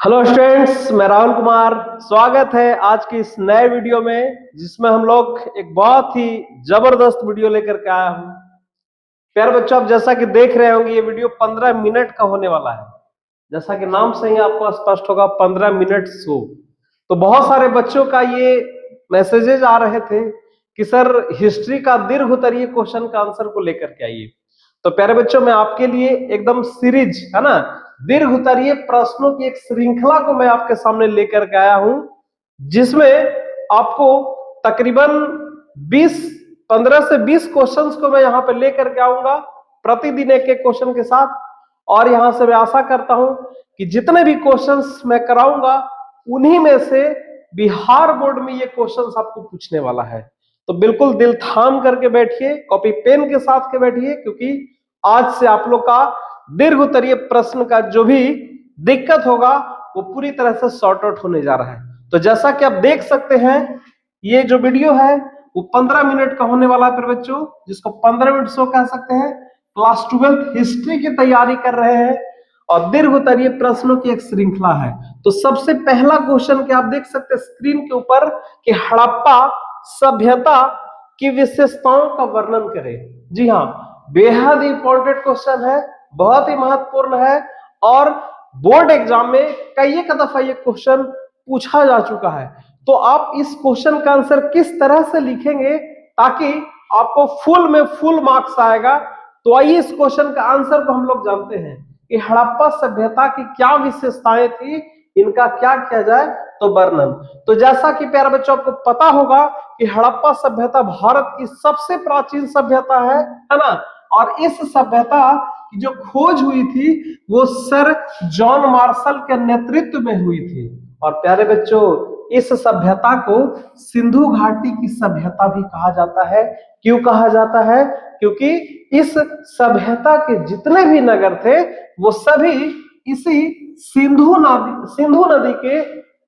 Hello students, मैं राहुल कुमार। स्वागत है आज की इस नए वीडियो में, जिसमें हम लोग एक बहुत ही जबरदस्त वीडियो लेकर के आया हूं। प्यारे बच्चों, आप जैसा कि देख रहे होंगे, ये वीडियो 15 मिनट का होने वाला है। जैसा कि नाम से ही आपको स्पष्ट होगा, 15 मिनट शो। तो बहुत सारे बच्चों का ये मैसेजेज आ रहे थे कि सर, हिस्ट्री का दीर्घ उत्तरीय क्वेश्चन का आंसर को लेकर के आइए। तो प्यारे बच्चों, मैं आपके लिए एकदम सीरीज है ना, दीर्घ उत्तरीय प्रश्नों की एक श्रृंखला को मैं आपके सामने लेकर के आया हूं, जिसमें आपको तकरीबन 20 15 से 20 क्वेश्चंस को मैं यहाँ पे लेकर के आऊंगा, प्रतिदिन एक एक क्वेश्चन के साथ। और यहां से मैं आशा करता हूं कि जितने भी क्वेश्चंस मैं कराऊंगा, उन्हीं में से बिहार बोर्ड में ये क्वेश्चंस आपको पूछने वाला है। तो बिल्कुल दिल थाम करके बैठिए, कॉपी पेन के साथ के बैठिए, क्योंकि आज से आप लोग का दीर्घ उत्तरीय प्रश्न का जो भी दिक्कत होगा वो पूरी तरह से सॉर्ट आउट होने जा रहा है। तो जैसा कि आप देख सकते हैं, ये जो वीडियो है वो 15 मिनट का होने वाला है फिर बच्चों, जिसको 15 मिनट शो कह सकते हैं। क्लास 12 हिस्ट्री की तैयारी कर रहे हैं और दीर्घ उत्तरीय प्रश्नों की एक श्रृंखला है। तो सबसे पहला क्वेश्चन के आप देख सकते हैं स्क्रीन के ऊपर कि हड़प्पा सभ्यता की विशेषताओं का वर्णन करें। जी हाँ, बेहद इंपॉर्टेंट क्वेश्चन है, बहुत ही महत्वपूर्ण है और बोर्ड एग्जाम में कई एक दफा ये क्वेश्चन पूछा जा चुका है। तो आप इस क्वेश्चन का आंसर किस तरह से लिखेंगे ताकि आपको फुल में फुल मार्क्स आएगा। तो आइए इस क्वेश्चन का आंसर को हम लोग जानते हैं कि हड़प्पा सभ्यता की क्या विशेषताएं थी, इनका क्या किया जाए तो वर्णन। तो जैसा कि प्यारे बच्चों आपको पता होगा कि हड़प्पा सभ्यता भारत की सबसे प्राचीन सभ्यता है ना। और इस सभ्यता की जो खोज हुई थी वो सर जॉन मार्शल के नेतृत्व में हुई थी। और प्यारे बच्चों, इस सभ्यता को सिंधु घाटी की सभ्यता भी कहा जाता है। क्यों कहा जाता है? क्योंकि इस सभ्यता के जितने भी नगर थे वो सभी इसी सिंधु नदी के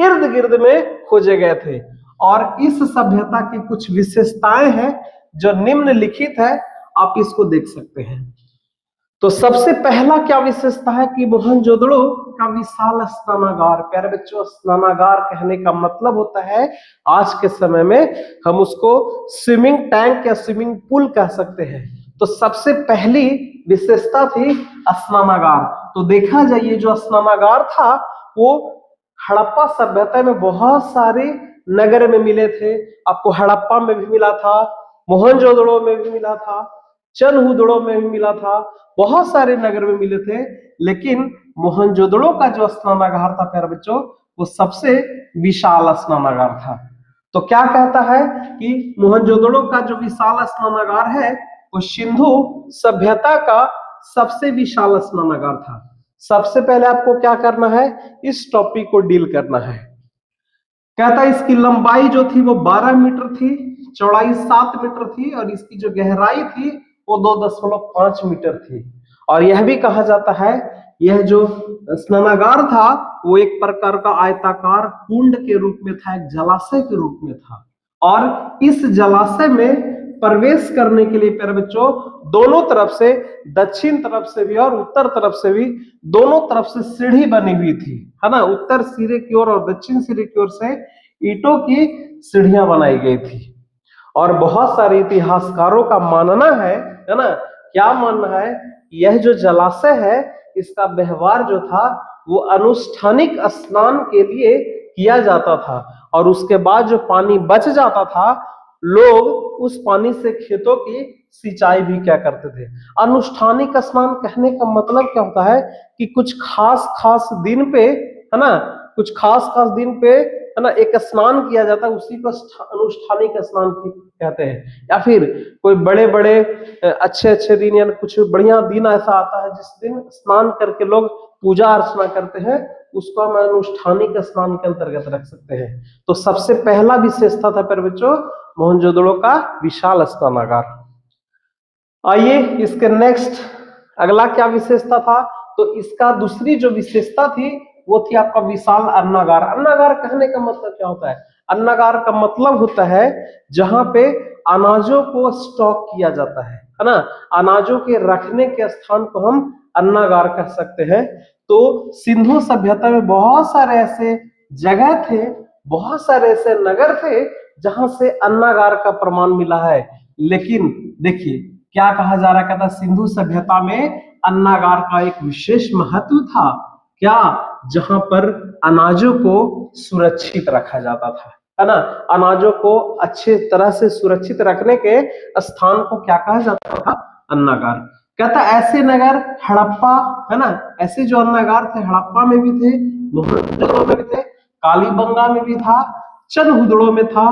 इर्द गिर्द में खोजे गए थे। और इस सभ्यता की कुछ विशेषताएं हैं जो निम्नलिखित है, आप इसको देख सकते हैं। तो सबसे पहला क्या विशेषता है कि मोहनजोदड़ो का विशाल स्नानागार। प्यारे बच्चों, स्नानागार कहने का मतलब होता है, आज के समय में हम उसको स्विमिंग टैंक या स्विमिंग पूल कह सकते हैं। तो सबसे पहली विशेषता थी स्नानागार। तो देखा जाए, ये जो स्नानागार था वो हड़प्पा सभ्यता में बहुत सारे नगर में मिले थे। आपको हड़प्पा में भी मिला था, मोहनजोदड़ो में भी मिला था, चनहुदड़ो में भी मिला था, बहुत सारे नगर में मिले थे। लेकिन मोहनजोदड़ो का जो स्नानागार था प्यारे बच्चों, वो सबसे विशाल स्नानागार था। तो क्या कहता है कि मोहनजोदड़ो का जो विशाल स्नानागार है वो सिंधु सभ्यता का सबसे विशाल स्नानागार था। सबसे पहले आपको क्या करना है, इस टॉपिक को डील करना है। कहता है इसकी लंबाई जो थी वो 12 मीटर थी, चौड़ाई 7 मीटर थी और इसकी जो गहराई थी वो 2.5 मीटर थी। और यह भी कहा जाता है, यह जो स्नानागार था वो एक प्रकार का आयताकार कुंड के रूप में था, एक जलाशय के रूप में था। और इस जलाशय में प्रवेश करने के लिए प्यारे बच्चों, दोनों तरफ से, दक्षिण तरफ से भी और उत्तर तरफ से भी, दोनों तरफ से सीढ़ी बनी हुई थी, है ना। उत्तर सिरे की ओर और दक्षिण सिरे की ओर से ईंटों की सीढ़ियां बनाई गई थी। और बहुत सारे इतिहासकारों का मानना है ना, क्या मानना है, यह जो जलाशय है इसका व्यवहार जो था वो अनुष्ठानिक स्नान के लिए किया जाता था। और उसके बाद जो पानी बच जाता था, लोग उस पानी से खेतों की सिंचाई भी क्या करते थे। अनुष्ठानिक स्नान कहने का मतलब क्या होता है कि कुछ खास खास दिन पे, है ना, कुछ खास खास दिन पे, है ना, एक स्नान किया जाता है, उसी को अनुष्ठानिक स्नान कहते हैं। या फिर कोई बड़े बड़े अच्छे अच्छे दिन या कुछ बढ़िया दिन ऐसा आता है जिस दिन स्नान करके लोग पूजा अर्चना करते हैं, उसको हम अनुष्ठानिक स्नान के अंतर्गत रख सकते हैं। तो सबसे पहला विशेषता था पर बच्चों मोहनजोदड़ो का विशाल स्नानागार। आइए इसके नेक्स्ट अगला क्या विशेषता था। तो इसका दूसरी जो विशेषता थी वो थी आपका विशाल अन्नागार। अन्नागार कहने का मतलब क्या होता है? अन्नागार का मतलब होता है जहां पे अनाजों को स्टॉक किया जाता है ना। अनाजों के रखने के स्थान को हम अन्नागार कह सकते हैं। तो सिंधु सभ्यता में बहुत सारे ऐसे जगह थे, बहुत सारे ऐसे नगर थे जहां से अन्नागार का प्रमाण मिला है। लेकिन देखिए क्या कहा जा रहा, कहता सिंधु सभ्यता में अन्नागार का एक विशेष महत्व था, क्या, जहां पर अनाजों को सुरक्षित रखा जाता था, है ना। अनाजों को अच्छे तरह से सुरक्षित रखने के स्थान को क्या कहा जाता था, अन्नागार। कहता ऐसे नगर हड़प्पा, है ना, ऐसे जो अन्नागार थे हड़प्पा में भी थे, मोहनजोदड़ो में भी थे, कालीबंगा में भी था, चनहुदड़ो में था,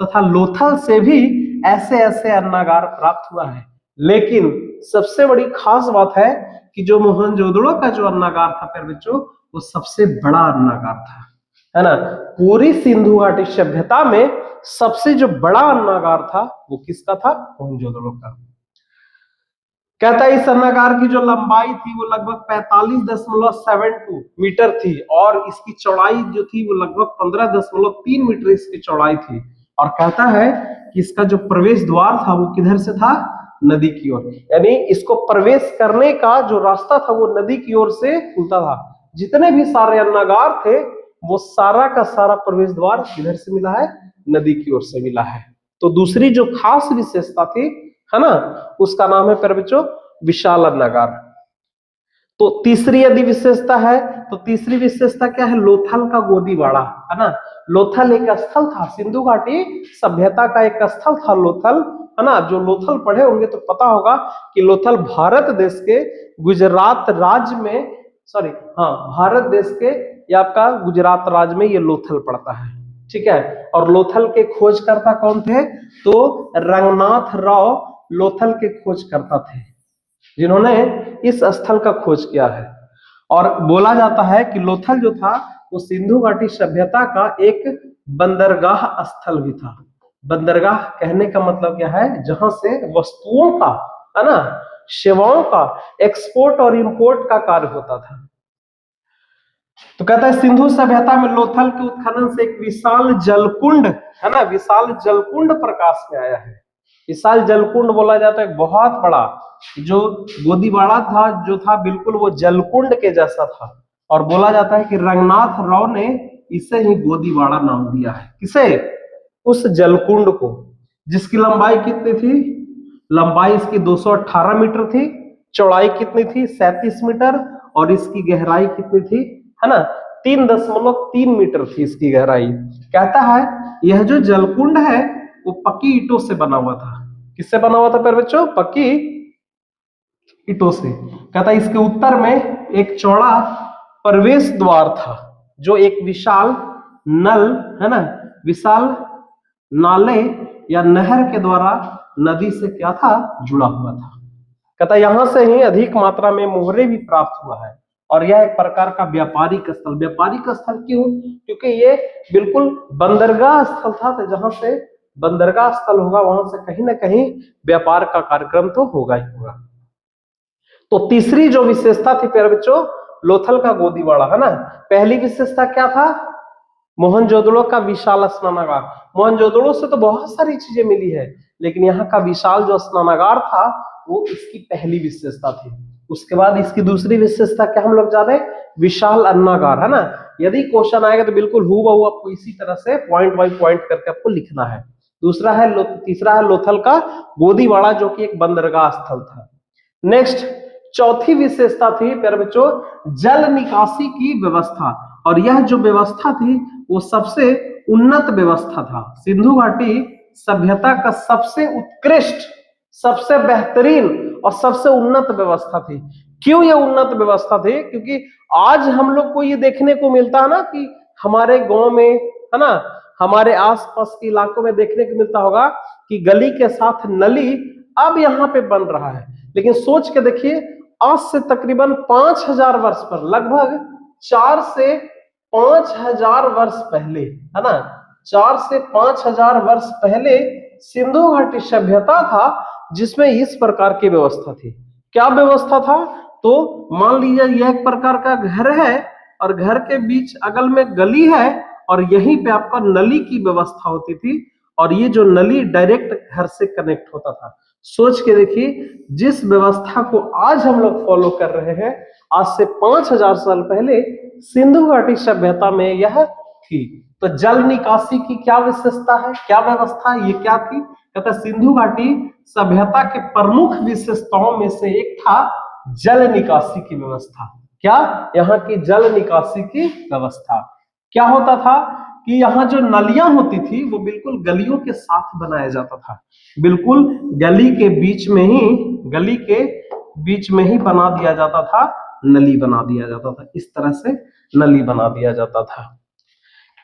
तथा लोथल से भी ऐसे ऐसे अन्नागार प्राप्त हुआ है। लेकिन सबसे बड़ी खास बात है कि जो मोहनजोदड़ो का जो अन्नागार था प्यारे बच्चों, वो सबसे बड़ा अन्नागार था, है ना। पूरी सिंधु घाटी सभ्यता में सबसे जो बड़ा अन्नागार था वो किसका था, मोहनजोदड़ो का। कहता है इस अन्नागार की जो लंबाई थी वो लगभग 45.72 मीटर थी और इसकी चौड़ाई जो थी वो लगभग 15.3 मीटर इसकी चौड़ाई थी। और कहता है कि इसका जो प्रवेश द्वार था वो किधर से था, नदी की ओर, यानी इसको प्रवेश करने का जो रास्ता था वो नदी की ओर से खुलता था। जितने भी सारे अन्नागार थे वो सारा का सारा प्रवेश द्वार किधर से मिला है, नदी की ओर से मिला है। तो दूसरी जो खास विशेषता थी, है ना, उसका नाम है प्यारे बच्चों विशाल अन्नागार। तो तीसरी यदि विशेषता है तो तीसरी विशेषता क्या है, लोथल का गोदीवाड़ा, है ना। लोथल एक स्थल था, सिंधु घाटी सभ्यता का एक स्थल था लोथल, है ना। जो लोथल पढ़े होंगे तो पता होगा कि लोथल भारत देश के गुजरात राज्य में, सॉरी हाँ, भारत देश के या आपका गुजरात राज्य में ये लोथल पड़ता है, ठीक है। और लोथल के खोजकर्ता कौन थे, तो रंगनाथ राव लोथल के खोजकर्ता थे, जिन्होंने इस स्थल का खोज किया है। और बोला जाता है कि लोथल जो था वो सिंधु घाटी सभ्यता का एक बंदरगाह स्थल भी था। बंदरगाह कहने का मतलब क्या है, जहां से वस्तुओं का, है ना, सेवाओं का एक्सपोर्ट और इंपोर्ट का कार्य होता था। तो कहता है सिंधु सभ्यता में लोथल के उत्खनन से एक विशाल जलकुंड, है ना, विशाल जलकुंड प्रकाश में आया है। विशाल जलकुंड बोला जाता है, बहुत बड़ा जो गोदीवाड़ा था जो था बिल्कुल वो जलकुंड के जैसा था। और बोला जाता है कि रंगनाथ राव ने इसे ही गोदीवाड़ा नाम दिया है। किसे, उस जलकुंड को, जिसकी लंबाई कितनी थी, लंबाई इसकी 218 मीटर थी, चौड़ाई कितनी थी 37 मीटर, और इसकी गहराई कितनी थी, है ना, 3.3 मीटर थी इसकी गहराई। कहता है यह जो जलकुंड है वो पक्की ईंटों से बना हुआ था। किससे बना हुआ था प्यारे बच्चों, पक्की ईंटों से। कहता है इसके उत्तर में एक चौड़ा प्रवेश द्वार था जो एक विशाल नल, है ना, विशाल नाले या नहर के द्वारा नदी से क्या था, जुड़ा हुआ था। कहता यहां से ही अधिक मात्रा में मोहरे भी प्राप्त हुआ है। और यह एक प्रकार का व्यापारिक स्थल, व्यापारिक स्थल क्यों, क्योंकि ये बिल्कुल बंदरगाह स्थल था, तो जहां से बंदरगाह स्थल होगा वहां से कहीं ना कहीं व्यापार का कार्यक्रम तो होगा ही होगा। तो तीसरी जो विशेषता थी प्यारे बच्चों, लोथल का गोदीवाड़ा, है ना। पहली विशेषता क्या था, मोहनजोदड़ो का विशाल स्नानागार। मोहनजोदड़ो से तो बहुत सारी चीजें मिली है, लेकिन यहाँ का विशाल जो स्नानागार था वो इसकी पहली विशेषता थी। उसके बाद इसकी दूसरी विशेषता क्या हम लोग जाने, विशाल अन्नागार, है ना। यदि क्वेश्चन आएगा तो बिल्कुल हूबहू आपको इसी तरह से पॉइंट बाय पॉइंट करके आपको लिखना है। दूसरा है तीसरा है लोथल का गोदीवाड़ा जो कि एक बंदरगाह स्थल था। नेक्स्ट चौथी विशेषता थी प्यारे बच्चों, जल निकासी की व्यवस्था। और यह जो व्यवस्था थी वो सबसे उन्नत व्यवस्था था, सिंधु घाटी सभ्यता का सबसे उत्कृष्ट, सबसे बेहतरीन और सबसे उन्नत व्यवस्था थी। क्यों ये उन्नत व्यवस्था थी, क्योंकि आज हम लोग को ये देखने को मिलता है ना कि हमारे गांव में, है ना, हमारे आसपास के इलाकों में देखने को मिलता होगा कि गली के साथ नली अब यहाँ पे बन रहा है। लेकिन सोच के देखिए, आज से तकरीबन 5000 वर्ष पर, लगभग 4 से 5000 वर्ष पहले, है ना, 4 से 5000 वर्ष पहले सिंधु घाटी सभ्यता था जिसमें इस प्रकार की व्यवस्था थी। क्या व्यवस्था था, तो मान लीजिए यह एक प्रकार का घर है और घर के बीच अगल में गली है और यहीं पे आपका नली की व्यवस्था होती थी। और ये जो नली डायरेक्ट घर से कनेक्ट होता था। सोच के देखिए, जिस व्यवस्था को आज हम लोग फॉलो कर रहे हैं, आज से 5000 साल पहले सिंधु घाटी सभ्यता में यह थी। तो जल निकासी की क्या विशेषता है, क्या व्यवस्था है, ये क्या थी? कहता सिंधु घाटी सभ्यता के प्रमुख विशेषताओं में से एक था जल निकासी की व्यवस्था। क्या? यहाँ की जल निकासी की व्यवस्था। क्या होता था कि यहाँ जो नलियां होती थी वो बिल्कुल गलियों के साथ बनाया जाता था, बिल्कुल गली के बीच में ही बना दिया जाता था, नली बना दिया जाता था, इस तरह से नली बना दिया जाता था।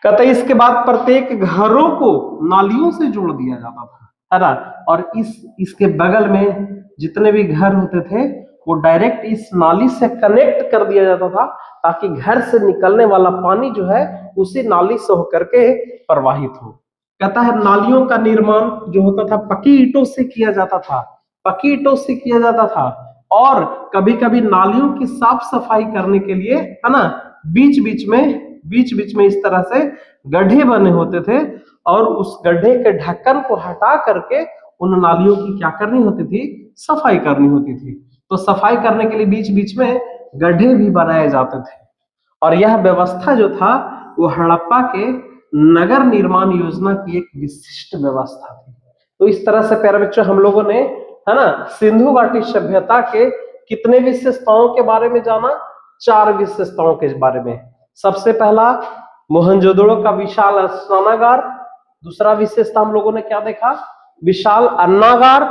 कहते इसके बाद प्रत्येक घरों को नालियों से जोड़ दिया जाता था, है ना। और इसके बगल में जितने भी घर होते थे वो डायरेक्ट इस नाली से कनेक्ट कर दिया जाता था, ताकि घर से निकलने वाला पानी जो है उसी नाली से होकर के प्रवाहित हो। कहता है नालियों का निर्माण जो होता था पक्की ईंटों से किया जाता था, पक्की ईंटों से किया जाता था। और कभी कभी नालियों की साफ सफाई करने के लिए, है ना, बीच बीच में इस तरह से गड्ढे बने होते थे, और उस गड्ढे के ढक्कन को हटा करके उन नालियों की क्या करनी होती थी? सफाई करनी होती थी। तो सफाई करने के लिए बीच बीच में गड्ढे भी बनाए जाते थे। और यह व्यवस्था जो था वो हड़प्पा के नगर निर्माण योजना की एक विशिष्ट व्यवस्था थी। तो इस तरह से प्यारे बच्चों हम लोगों ने, है ना, सिंधु घाटी सभ्यता के कितने विशेषताओं के बारे में जाना? 4 विशेषताओं के बारे में। सबसे पहला मोहनजोदड़ो का विशाल स्नानागार। दूसरा विशेषता हम लोगों ने क्या देखा? विशाल अन्नागार,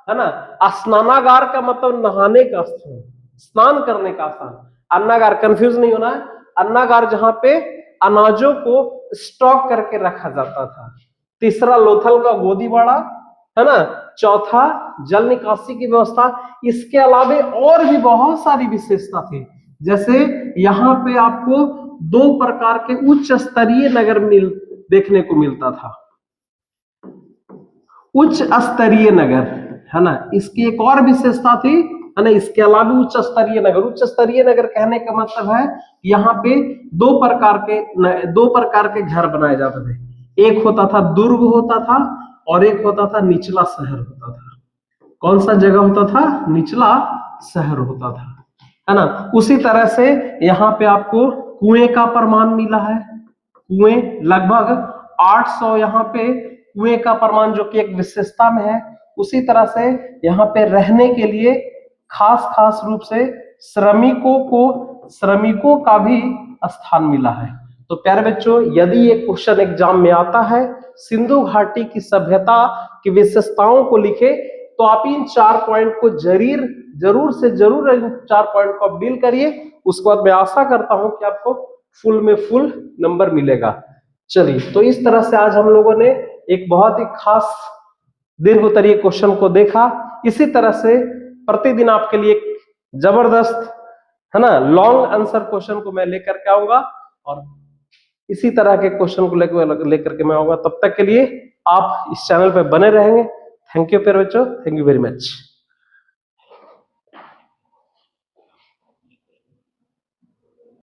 है ना। स्नानागार का मतलब नहाने का स्थान, स्नान करने का स्थान। अन्नागार कंफ्यूज नहीं होना है, अन्नागार जहां पे अनाजों को स्टॉक करके रखा जाता था। तीसरा लोथल का गोदीबाड़ा, है ना। चौथा जल निकासी की व्यवस्था। इसके अलावे और भी बहुत सारी विशेषता थी, जैसे यहाँ पे आपको 2 प्रकार के उच्च स्तरीय नगर देखने को मिलता था। उच्च स्तरीय नगर, है ना, इसकी एक और विशेषता थी, है ना। इसके अलावा उच्च स्तरीय नगर कहने का मतलब है यहाँ पे 2 प्रकार के घर बनाए जाते थे। एक होता था दुर्ग होता था, और एक होता था निचला शहर होता था। कौन सा जगह होता था? निचला शहर होता था, है ना। उसी तरह से यहाँ पे आपको कुएं का प्रमाण मिला है। कुएं लगभग 800 यहाँ पे कुएं का प्रमाण, जो कि एक विशेषता में है। उसी तरह से यहाँ पे रहने के लिए खास रूप से श्रमिकों का भी स्थान मिला है। तो प्यारे बच्चों, यदि ये क्वेश्चन एग्जाम में आता है, सिंधु घाटी की सभ्यता की विशेषताओं को लिखे, तो आप इन 4 पॉइंट को जरूर से जरूर इन 4 पॉइंट को आप डील करिए। उसके बाद मैं आशा करता हूं कि आपको फुल में फुल नंबर मिलेगा। चलिए, तो इस तरह से आज हम लोगों ने एक बहुत ही खास दीर्घ उत्तरीय क्वेश्चन को देखा। इसी तरह से प्रतिदिन आपके लिए एक जबरदस्त, है ना, लॉन्ग आंसर क्वेश्चन को मैं लेकर के आऊंगा, और इसी तरह के क्वेश्चन को लेकर के मैं आऊंगा। तब तक के लिए आप इस चैनल पे बने रहेंगे। थैंक यू प्यारे बच्चों, थैंक यू वेरी मच।